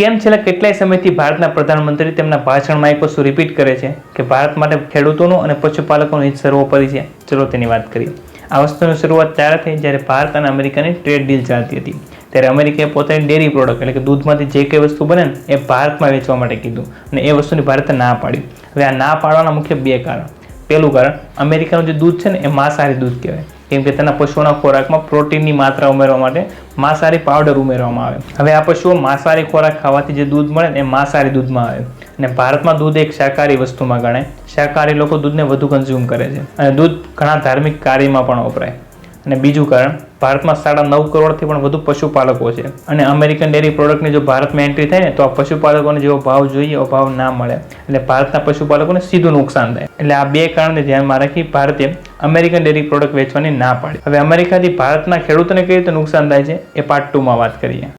કેમ છેલ્લા કેટલાય સમયથી ભારતના પ્રધાનમંત્રી તેમના ભાષણમાં એક વસ્તુ રિપીટ કરે છે કે ભારત માટે ખેડૂતોનું અને પશુપાલકોનું હિત સર્વોપરી છે? ચલો તેની વાત કરીએ. આ વસ્તુની શરૂઆત ત્યારે થઈ જ્યારે ભારત અને અમેરિકાની ટ્રેડ ડીલ ચાલતી હતી. ત્યારે અમેરિકાએ પોતાની ડેરી પ્રોડક્ટ એટલે કે દૂધમાંથી જે કંઈ વસ્તુ બને ને એ ભારતમાં વેચવા માટે કીધું અને એ વસ્તુની ભારતે ના પાડી. હવે આ ના પાડવાના મુખ્ય બે કારણ. પહેલું કારણ, અમેરિકાનું જે દૂધ છે ને એ માંસાહારી દૂધ કહેવાય, કેમ કે તેના પશુઓના ખોરાકમાં પ્રોટીનની માત્રા ઉમેરવા માટે માંસાહારી પાવડર ઉમેરવામાં આવે. હવે આ પશુઓ માંસાહારી ખોરાક ખાવાથી જે દૂધ મળે ને એ માંસાહારી દૂધમાં આવે અને ભારતમાં દૂધ એક શાકાહારી વસ્તુમાં ગણાય. શાકાહારી લોકો દૂધને વધુ કન્ઝ્યુમ કરે છે અને દૂધ ઘણા ધાર્મિક કાર્યમાં પણ વપરાય. અને બીજું કારણ, ભારતમાં 9.5 કરોડથી પણ વધુ પશુપાલકો છે અને અમેરિકન ડેરી પ્રોડક્ટની જો ભારતમાં એન્ટ્રી થાય ને તો આ પશુપાલકોને જેવો ભાવ જોઈએ એવો ભાવ ના મળે, એટલે ભારતના પશુપાલકોને સીધું નુકસાન થાય. એટલે આ બે કારણને ધ્યાનમાં રાખી ભારતે અમેરિકન ડેરી પ્રોડક્ટ વેચવાની ના પાડી. હવે અમેરિકાથી ભારતના ખેડૂતોને કઈ રીતે નુકસાન થાય છે એ પાર્ટ 2માં વાત કરીએ.